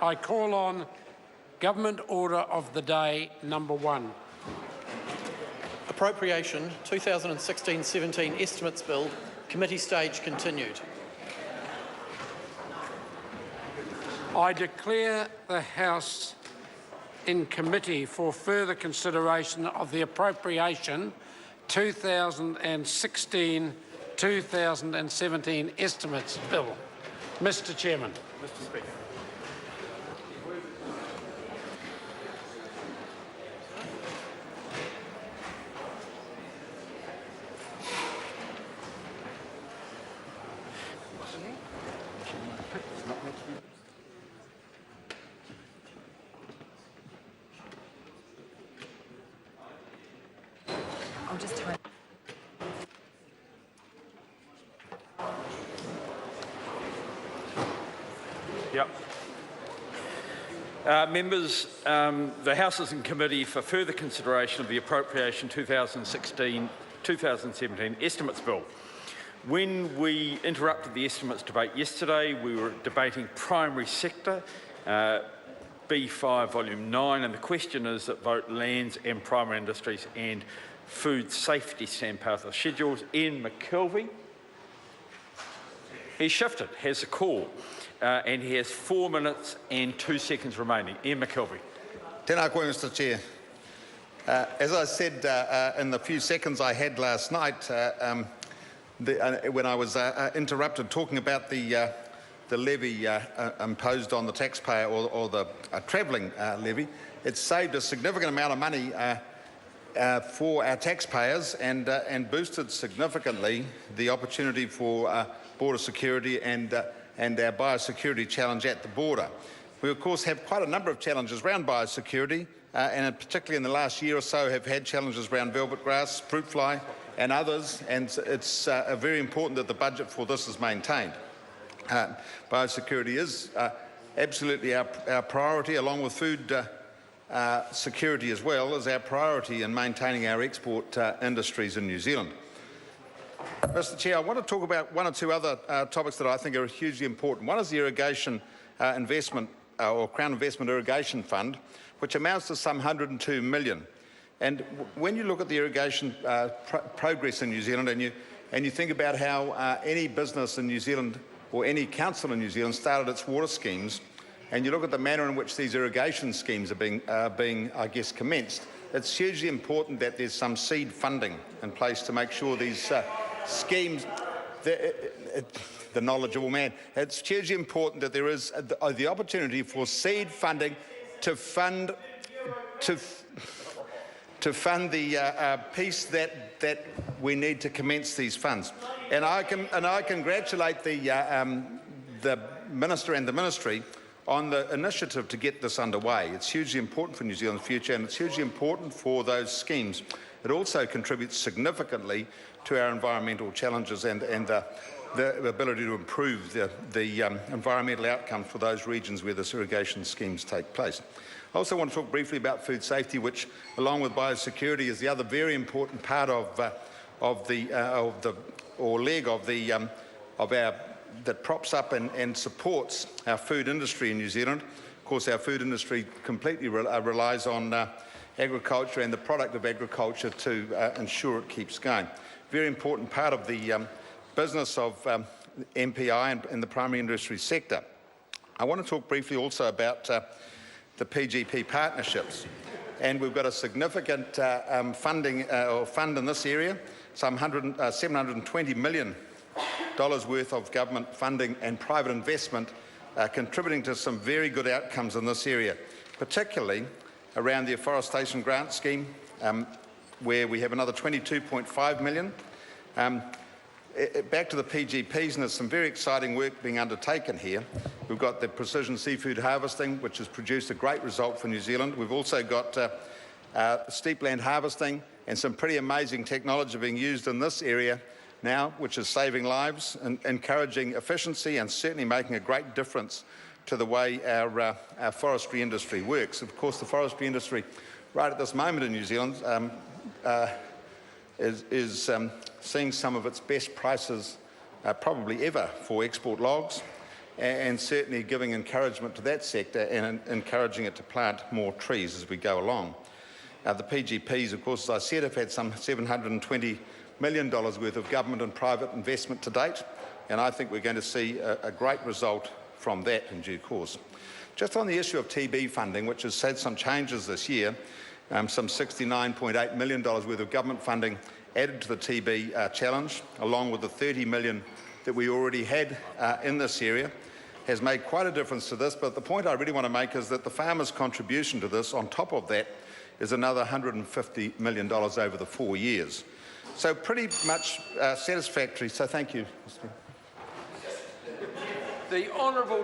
I call on Government Order of the Day number 1. Appropriation 2016-17 Estimates Bill, committee stage continued. I declare the House in committee for further consideration of the Appropriation 2016-2017 Estimates Bill. Mr. Chairman. Mr. Speaker. I'll just type. Yep. Members, the House is in committee for further consideration of the Appropriation 2016-2017 Estimates Bill. When we interrupted the estimates debate yesterday, we were debating primary sector, B5 Volume 9, and the question is that vote lands and primary industries and food safety stand part of the schedules. Ian McKelvey, he's shifted, has the call, and he has 4 minutes and 2 seconds remaining. Ian McKelvey. Tēnā koe, Mr. Chair. As I said in the few seconds I had last night, when I was interrupted talking about the levy imposed on the taxpayer, or the travelling levy, it's saved a significant amount of money for our taxpayers and boosted significantly the opportunity for border security and our biosecurity challenge at the border. We of course have quite a number of challenges around biosecurity, and particularly in the last year or so have had challenges around velvet grass, fruit fly and others, and it's very important that the budget for this is maintained. Biosecurity is absolutely our priority, along with food security as well as our priority in maintaining our export industries in New Zealand. Mr. Chair, I want to talk about 1 or 2 other topics that I think are hugely important. One is the irrigation investment or Crown Investment Irrigation Fund, which amounts to some $102 million. And when you look at the irrigation progress in New Zealand, and you think about how any business in New Zealand or any council in New Zealand started its water schemes, and you look at the manner in which these irrigation schemes are being I guess, commenced, it's hugely important that there's some seed funding in place to make sure these schemes, the knowledgeable man, it's hugely important that there is the opportunity for seed funding to fund the piece that we need to commence these funds. And I congratulate the Minister and the Ministry on the initiative to get this underway. It's hugely important for New Zealand's future, and it's hugely important for those schemes. It also contributes significantly to our environmental challenges and the ability to improve the environmental outcomes for those regions where this irrigation schemes take place. I also want to talk briefly about food safety, which, along with biosecurity, is the other very important part that props up and supports our food industry in New Zealand. Of course, our food industry completely relies on agriculture and the product of agriculture to ensure it keeps going. Very important part of the business of MPI and the primary industry sector. I want to talk briefly also about the PGP partnerships, and we've got a significant fund in this area, some $720 million worth of government funding and private investment contributing to some very good outcomes in this area, particularly around the afforestation grant scheme, where we have another $22.5 million. Back to the PGPs, and there's some very exciting work being undertaken here. We've got the precision seafood harvesting, which has produced a great result for New Zealand. We've also got steep land harvesting and some pretty amazing technology being used in this area now, which is saving lives and encouraging efficiency and certainly making a great difference to the way our forestry industry works. Of course, the forestry industry right at this moment in New Zealand is seeing some of its best prices probably ever for export logs. and certainly giving encouragement to that sector and encouraging it to plant more trees as we go along. The PGPs, of course, as I said, have had some $720 million worth of government and private investment to date, and I think we're going to see a great result from that in due course. Just on the issue of TB funding, which has had some changes this year, some $69.8 million worth of government funding added to the TB challenge, along with the $30 million that we already had in this area, has made quite a difference to this. But the point I really want to make is that the farmers' contribution to this, on top of that, is another $150 million over the 4 years. So pretty much satisfactory. So thank you. The Honourable